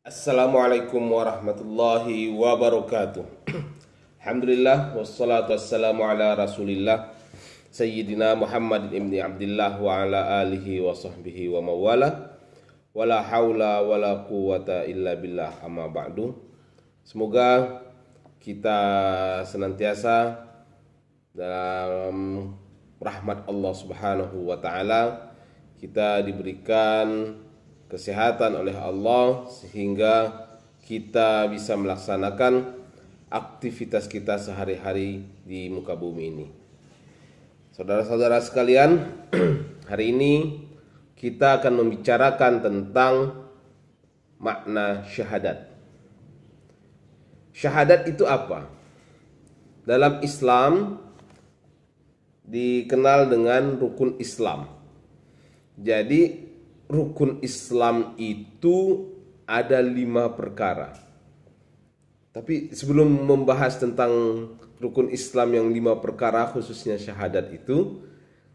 Assalamualaikum warahmatullahi wabarakatuh. Alhamdulillah wassalatu wassalamu ala Rasulillah Sayyidina Muhammad ibn Abdullah wa ala alihi wa sahbihi wa mawala. Wala haula wala quwata illa billah, amma ba'du. Semoga kita senantiasa dalam rahmat Allah Subhanahu wa taala, kita diberikan kesehatan oleh Allah sehingga kita bisa melaksanakan aktivitas kita sehari-hari di muka bumi ini. Saudara-saudara sekalian, hari ini kita akan membicarakan tentang makna syahadat. Syahadat itu apa? Dalam Islam dikenal dengan rukun Islam. Jadi rukun Islam itu ada 5 perkara. Tapi sebelum membahas tentang rukun Islam yang 5 perkara, khususnya syahadat itu,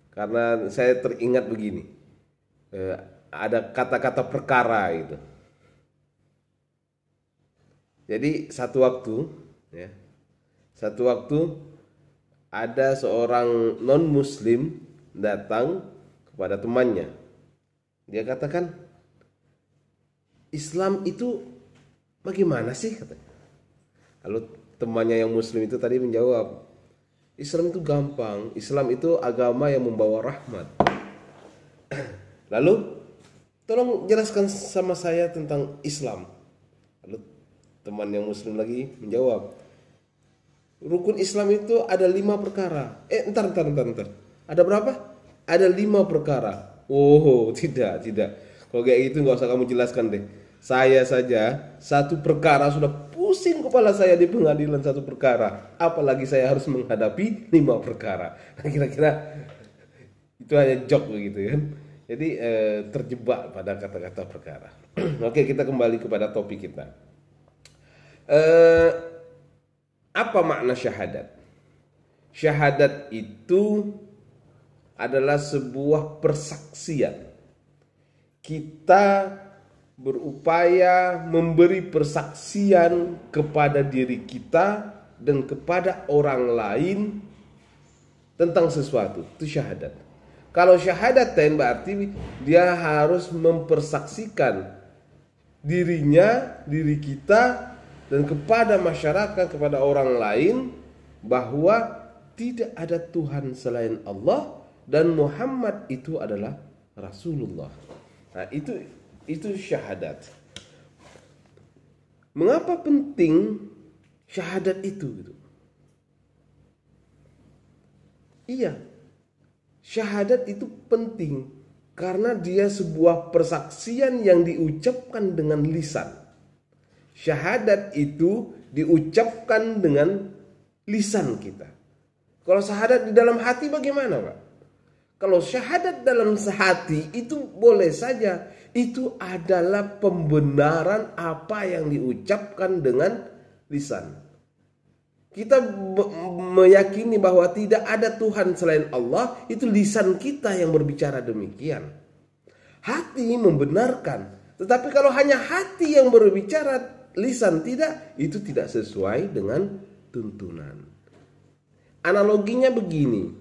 karena saya teringat begini, ada kata-kata perkara itu. Jadi satu waktu ada seorang non muslim datang kepada temannya. Dia katakan, Islam itu bagaimana sih, katanya. Lalu temannya yang muslim itu tadi menjawab, Islam itu gampang, Islam itu agama yang membawa rahmat. Lalu, tolong jelaskan sama saya tentang Islam. Lalu teman yang muslim lagi menjawab, rukun Islam itu ada 5 perkara. Entar. Ada berapa? Ada 5 perkara. Oh, tidak. Kalau kayak gitu nggak usah kamu jelaskan deh. Saya saja 1 perkara sudah pusing kepala saya di pengadilan 1 perkara. Apalagi saya harus menghadapi 5 perkara. Nah, kira-kira itu hanya joke begitu kan. Jadi terjebak pada kata-kata perkara. Oke, kita kembali kepada topik kita. Apa makna syahadat? Syahadat itu adalah sebuah persaksian. Kita berupaya memberi persaksian kepada diri kita dan kepada orang lain tentang sesuatu. Itu syahadat. Kalau syahadat berarti dia harus mempersaksikan diri kita dan kepada masyarakat, kepada orang lain, bahwa tidak ada Tuhan selain Allah dan Muhammad itu adalah Rasulullah. Nah, itu syahadat. Mengapa penting syahadat itu gitu? Iya, syahadat itu penting karena dia sebuah persaksian yang diucapkan dengan lisan. Syahadat itu diucapkan dengan lisan kita. Kalau syahadat di dalam hati bagaimana, Pak? Kalau syahadat dalam hati itu boleh saja, itu adalah pembenaran apa yang diucapkan dengan lisan. Kita meyakini bahwa tidak ada Tuhan selain Allah, itu lisan kita yang berbicara demikian. Hati membenarkan. Tetapi kalau hanya hati yang berbicara, lisan tidak, itu tidak sesuai dengan tuntunan. Analoginya begini.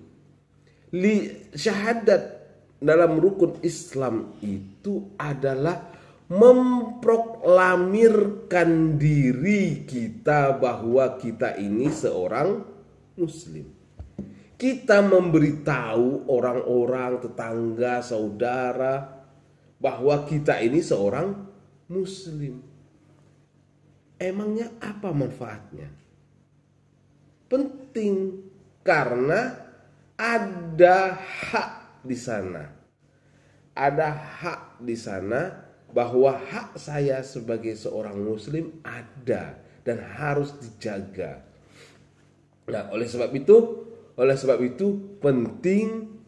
Syahadat dalam rukun Islam itu adalah memproklamirkan diri kita bahwa kita ini seorang muslim. Kita memberitahu orang-orang, tetangga, saudara bahwa kita ini seorang muslim. Emangnya apa manfaatnya? Penting karena ada hak di sana. Ada hak di sana bahwa hak saya sebagai seorang muslim ada dan harus dijaga. Nah, oleh sebab itu penting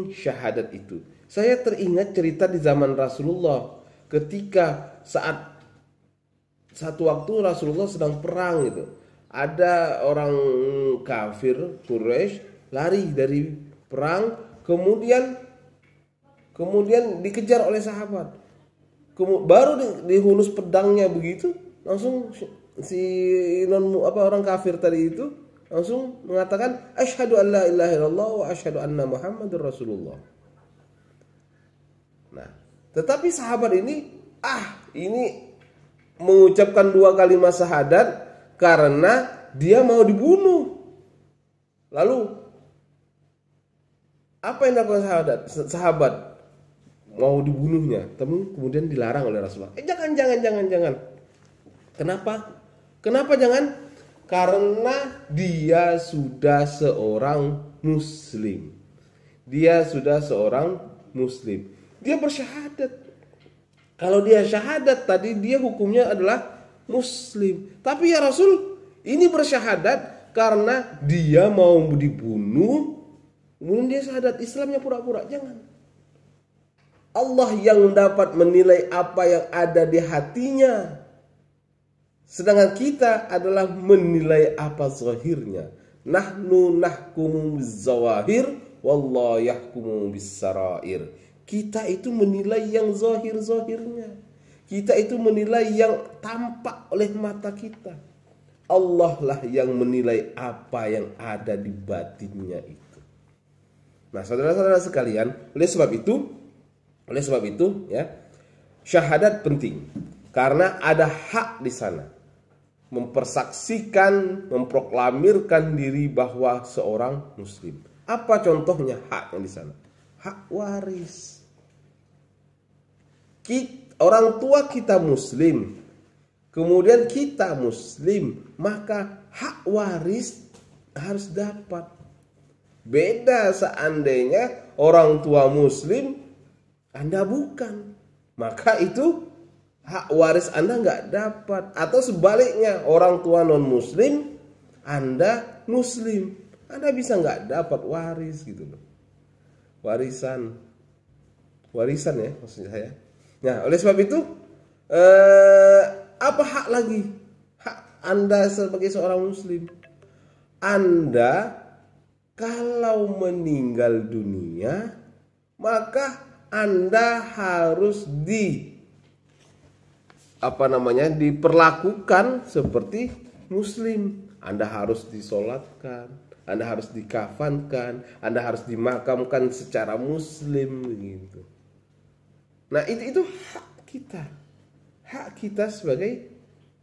syahadat itu. Saya teringat cerita di zaman Rasulullah ketika saat satu waktu Rasulullah sedang perang itu. Ada orang kafir Quraisy lari dari perang, kemudian dikejar oleh sahabat. Baru dihunus pedangnya begitu, langsung si orang kafir tadi itu langsung mengatakan asyhadu an la ilaha illallah wa asyhadu anna muhammadur rasulullah. Nah, tetapi sahabat ini mengucapkan dua kalimat syahadat karena dia mau dibunuh. Lalu apa yang dilakukan sahabat? Mau dibunuhnya, tapi kemudian dilarang oleh Rasulullah. Jangan. Kenapa jangan? Karena dia sudah seorang muslim. Dia bersyahadat. Kalau dia syahadat tadi, dia hukumnya adalah muslim. Tapi ya Rasul, ini bersyahadat karena dia mau dibunuh, kemudian dia syahadat, Islamnya pura-pura. Jangan. Allah yang dapat menilai apa yang ada di hatinya. Sedangkan kita adalah menilai apa zahirnya. Nahnu nahkumu bizzawahir wallahu yahkumu bissarair. Kita itu menilai yang zahir-zahirnya. Kita itu menilai yang tampak oleh mata kita. Allah lah yang menilai apa yang ada di batinnya itu. Nah, saudara-saudara sekalian, oleh sebab itu ya, syahadat penting karena ada hak di sana. Mempersaksikan, memproklamirkan diri bahwa seorang muslim. Apa contohnya hak yang di sana? Hak waris. Orang tua kita muslim, kemudian kita muslim, maka hak waris harus dapat. Beda seandainya orang tua muslim, Anda bukan, maka itu hak waris Anda nggak dapat. Atau sebaliknya, orang tua non muslim, Anda muslim, Anda bisa nggak dapat waris gitu loh. Warisan ya maksud saya. Nah, oleh sebab itu apa hak lagi? Hak Anda sebagai seorang muslim. Anda kalau meninggal dunia, maka Anda harus diperlakukan seperti muslim. Anda harus disolatkan, Anda harus dikafankan, Anda harus dimakamkan secara muslim begitu. Nah, itu hak kita. Hak kita sebagai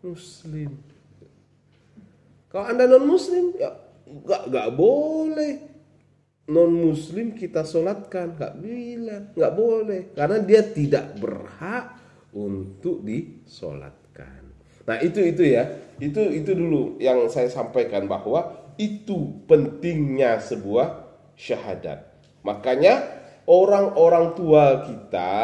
muslim. Kalau Anda non muslim, ya enggak boleh. Non muslim kita solatkan, nggak boleh, karena dia tidak berhak untuk disolatkan. Nah, itu dulu yang saya sampaikan, bahwa itu pentingnya sebuah syahadat. Makanya orang-orang tua kita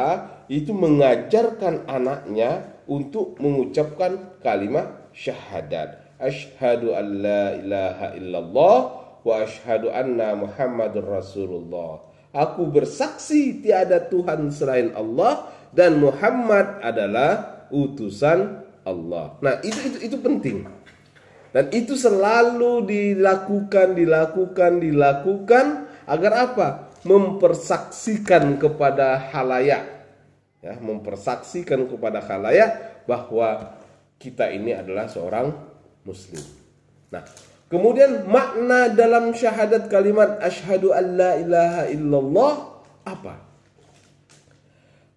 itu mengajarkan anaknya untuk mengucapkan kalimat syahadat. Asyhadu an la ilaha illallah wa asyhadu anna Muhammadur Rasulullah. Aku bersaksi tiada Tuhan selain Allah dan Muhammad adalah utusan Allah. Nah, itu penting. Dan itu selalu dilakukan agar apa? Mempersaksikan kepada khalayak. Ya, mempersaksikan kepada khalayak bahwa kita ini adalah seorang muslim. Nah, kemudian makna dalam syahadat kalimat asyhadu an la ilaha illallah apa?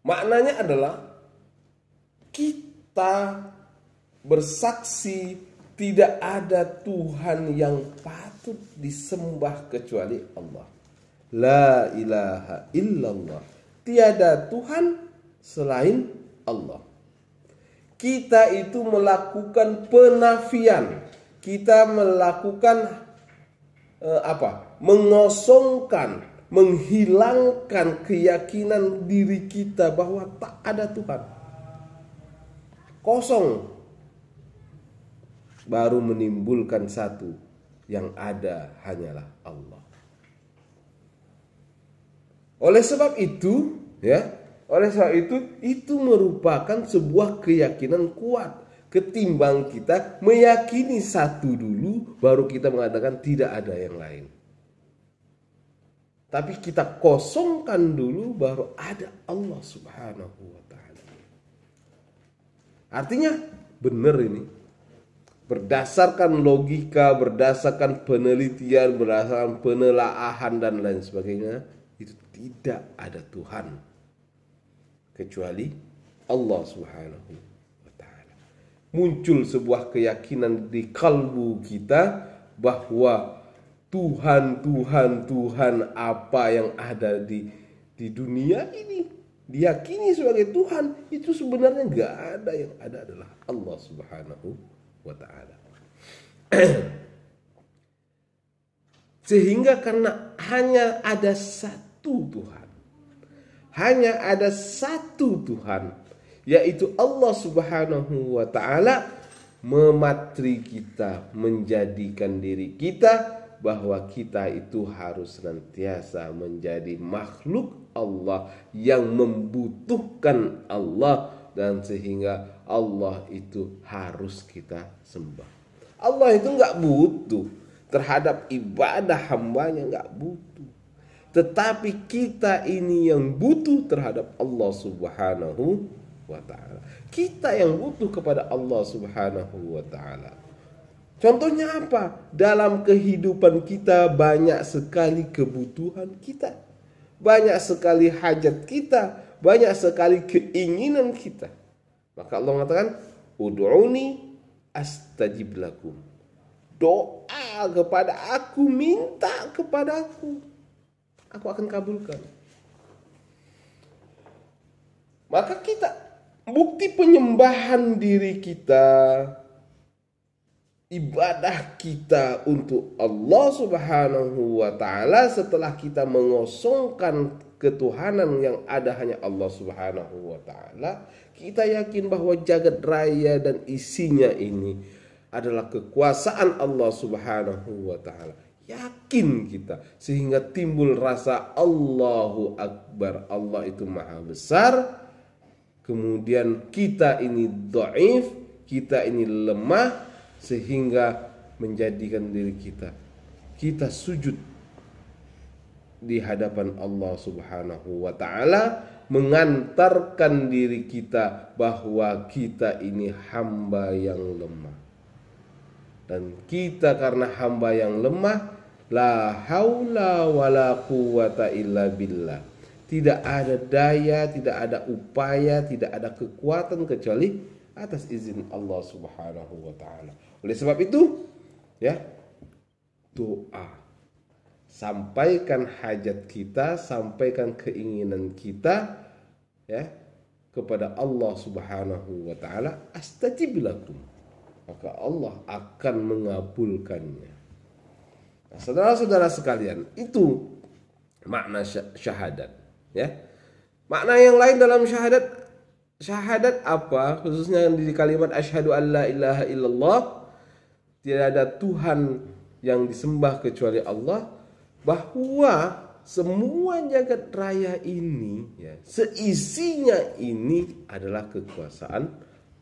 Maknanya adalah kita bersaksi tidak ada Tuhan yang patut disembah kecuali Allah. La ilaha illallah. Tiada Tuhan selain Allah. Kita itu melakukan penafian. Kita melakukan mengosongkan, menghilangkan keyakinan diri kita bahwa tak ada Tuhan. Kosong. Baru menimbulkan satu, yang ada hanyalah Allah. Oleh sebab itu, itu merupakan sebuah keyakinan kuat. Ketimbang kita meyakini satu dulu, baru kita mengatakan tidak ada yang lain. Tapi kita kosongkan dulu, baru ada Allah Subhanahu wa ta'ala. Artinya benar ini. Berdasarkan logika, berdasarkan penelitian, berdasarkan penelaahan dan lain sebagainya, itu tidak ada Tuhan kecuali Allah Subhanahu wa ta'ala. Muncul sebuah keyakinan di kalbu kita bahwa Tuhan apa yang ada di dunia ini diyakini sebagai Tuhan, itu sebenarnya nggak ada. Yang ada adalah Allah Subhanahu wa ta'ala. Sehingga karena hanya ada satu Tuhan, yaitu Allah Subhanahu wa ta'ala, mematri kita, menjadikan diri kita bahwa kita itu harus senantiasa menjadi makhluk Allah yang membutuhkan Allah, dan sehingga Allah itu harus kita sembah. Allah itu nggak butuh terhadap ibadah hambanya, nggak butuh. Tetapi kita ini yang butuh terhadap Allah Subhanahu wa ta'ala. Kita yang butuh kepada Allah Subhanahu wa ta'ala. Contohnya apa? Dalam kehidupan kita banyak sekali kebutuhan kita, banyak sekali hajat kita, banyak sekali keinginan kita. Maka Allah mengatakan, ud'uni astajib lakum. Doa kepada aku, minta kepada aku akan kabulkan. Maka kita, bukti penyembahan diri kita, ibadah kita untuk Allah Subhanahu wa ta'ala, setelah kita mengosongkan ketuhanan yang ada hanya Allah Subhanahu wa ta'ala, kita yakin bahwa jagat raya dan isinya ini adalah kekuasaan Allah Subhanahu wa ta'ala. Yakin kita, sehingga timbul rasa Allahu Akbar, Allah itu maha besar. Kemudian kita ini dhaif, kita ini lemah, sehingga menjadikan diri kita sujud di hadapan Allah Subhanahu wa ta'ala, mengantarkan diri kita bahwa kita ini hamba yang lemah. Dan kita karena hamba yang lemah, la haula wala quwata illa billah. Tidak ada daya, tidak ada upaya, tidak ada kekuatan kecuali atas izin Allah Subhanahu wa ta'ala. Oleh sebab itu, ya, doa. Sampaikan hajat kita, sampaikan keinginan kita, ya, kepada Allah Subhanahu wa ta'ala, astajib lakum. Maka Allah akan mengabulkannya. Nah, saudara-saudara sekalian, itu makna syahadat, ya. Makna yang lain dalam syahadat apa? Khususnya di kalimat asyhadu an la ilaha illallah, tidak ada Tuhan yang disembah kecuali Allah, bahwa semua jagat raya ini, ya, seisinya ini adalah kekuasaan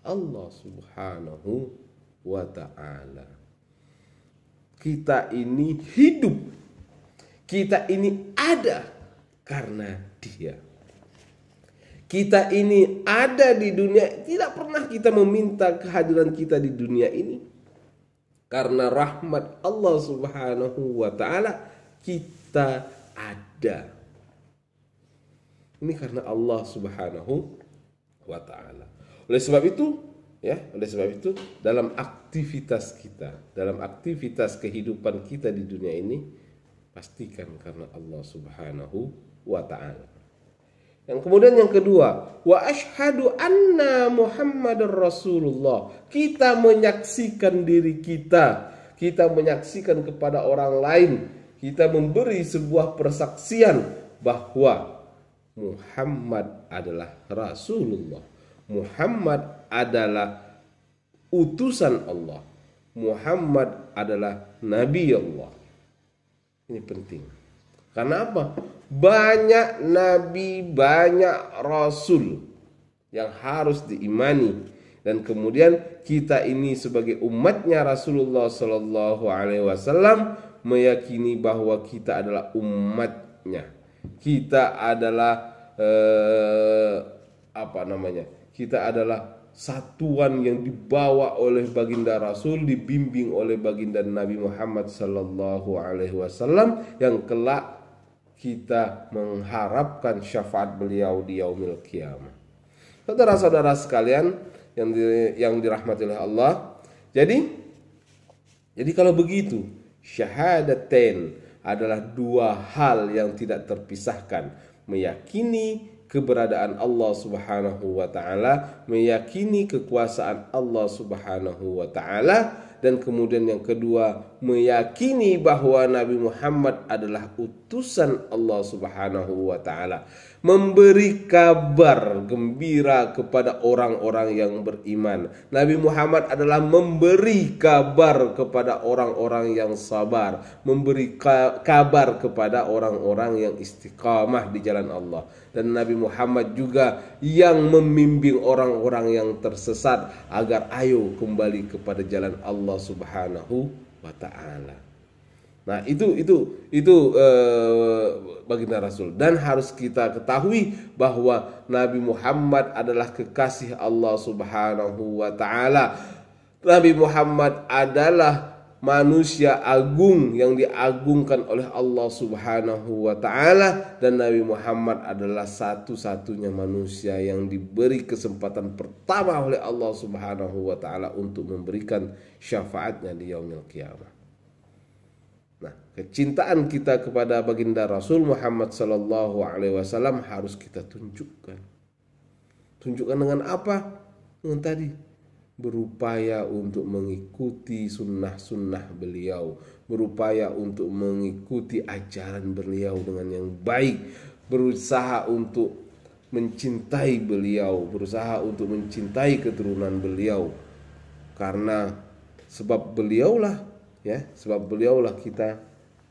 Allah Subhanahu wa ta'ala. Kita ini hidup, kita ini ada karena Dia. Kita ini ada di dunia, tidak pernah kita meminta kehadiran kita di dunia ini. Karena rahmat Allah Subhanahu wa ta'ala, kita ada. Ini karena Allah Subhanahu wa ta'ala. Oleh sebab itu, dalam aktivitas kita, dalam aktivitas kehidupan kita di dunia ini, pastikan karena Allah Subhanahu wa ta'ala. Yang kemudian yang kedua, wa asyhadu anna Muhammadar Rasulullah. Kita menyaksikan diri kita menyaksikan kepada orang lain, kita memberi sebuah persaksian bahwa Muhammad adalah Rasulullah, Muhammad adalah utusan Allah, Muhammad adalah Nabi Allah. Ini penting. Karena apa? Banyak nabi, banyak rasul yang harus diimani, dan kemudian kita ini sebagai umatnya Rasulullah Sallallahu Alaihi Wasallam meyakini bahwa kita adalah umatnya. Kita adalah Kita adalah satuan yang dibawa oleh baginda Rasul, dibimbing oleh baginda Nabi Muhammad sallallahu alaihi wasallam, yang kelak kita mengharapkan syafaat beliau di yaumil qiyamah. Saudara-saudara sekalian yang dirahmati oleh Allah. Jadi kalau begitu, syahadatain adalah dua hal yang tidak terpisahkan. Meyakini keberadaan Allah Subhanahu wa taala, meyakini kekuasaan Allah Subhanahu wa taala, dan kemudian yang kedua, meyakini bahwa Nabi Muhammad adalah utusan Allah Subhanahu wa taala, memberi kabar gembira kepada orang-orang yang beriman. Nabi Muhammad adalah memberi kabar kepada orang-orang yang sabar, memberi kabar kepada orang-orang yang istiqamah di jalan Allah. Dan Nabi Muhammad juga yang membimbing orang-orang yang tersesat agar ayo kembali kepada jalan Allah Subhanahu wa taala. Nah, itu baginda Rasul. Dan harus kita ketahui bahwa Nabi Muhammad adalah kekasih Allah Subhanahu wa taala. Nabi Muhammad adalah manusia agung yang diagungkan oleh Allah Subhanahu wa taala, dan Nabi Muhammad adalah satu-satunya manusia yang diberi kesempatan pertama oleh Allah Subhanahu wa taala untuk memberikan syafaatnya di yaumil qiyamah. Nah, kecintaan kita kepada baginda Rasul Muhammad sallallahu alaihi wasallam harus kita tunjukkan. Tunjukkan dengan apa? Dengan tadi, berupaya untuk mengikuti sunnah-sunnah beliau, berupaya untuk mengikuti ajaran beliau dengan yang baik, berusaha untuk mencintai beliau, berusaha untuk mencintai keturunan beliau, karena sebab beliaulah kita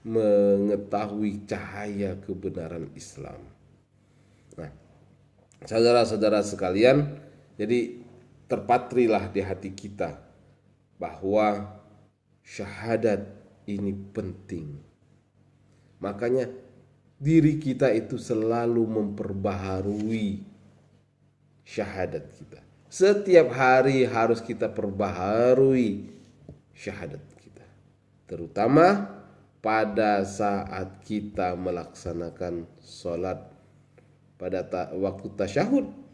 mengetahui cahaya kebenaran Islam. Nah, saudara-saudara sekalian, jadi terpatrilah di hati kita bahwa syahadat ini penting. Makanya diri kita itu selalu memperbaharui syahadat kita. Setiap hari harus kita perbaharui syahadat kita, terutama pada saat kita melaksanakan sholat pada waktu tasyahud.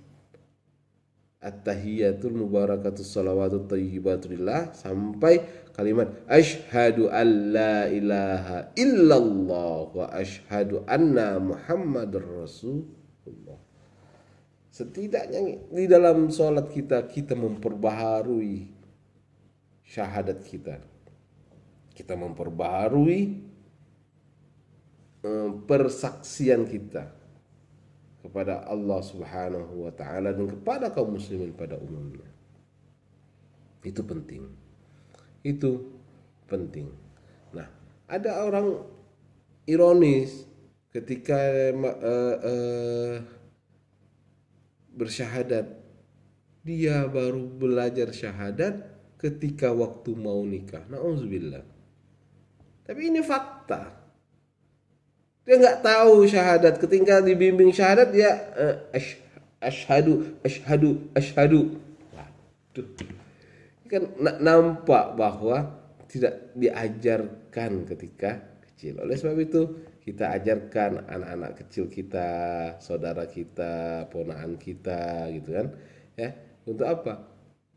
At-tahiyatul mubarakatus salawatut thayyibatulillah sampai kalimat asyhadu an la ilaha illallah wa asyhadu anna muhammadar rasulullah. Setidaknya di dalam sholat kita memperbaharui syahadat kita. Kita memperbaharui persaksian kita kepada Allah Subhanahu wa taala dan kepada kaum muslimin pada umumnya. Itu penting. Nah, ada orang ironis ketika bersyahadat. Dia baru belajar syahadat ketika waktu mau nikah. Na'udzubillah. Tapi ini fakta. Dia nggak tahu syahadat. Ketika dibimbing syahadat dia asyhadu. Waduh. Kan nampak bahwa tidak diajarkan ketika kecil. Oleh sebab itu kita ajarkan anak-anak kecil kita, saudara kita, ponakan kita, gitu kan? Ya, untuk apa?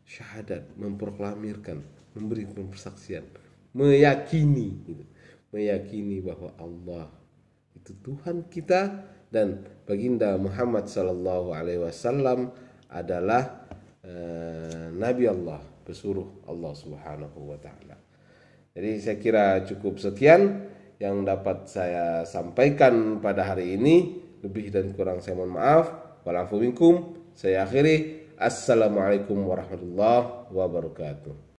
Syahadat, memproklamirkan, memberi persaksian, meyakini, gitu. Meyakini bahwa Allah itu Tuhan kita dan baginda Muhammad sallallahu alaihi wasallam adalah Nabi Allah, pesuruh Allah Subhanahu wa taala. Jadi saya kira cukup sekian yang dapat saya sampaikan pada hari ini. Lebih dan kurang saya mohon maaf. Wa'alafu minkum. Saya akhiri. Assalamualaikum warahmatullahi wabarakatuh.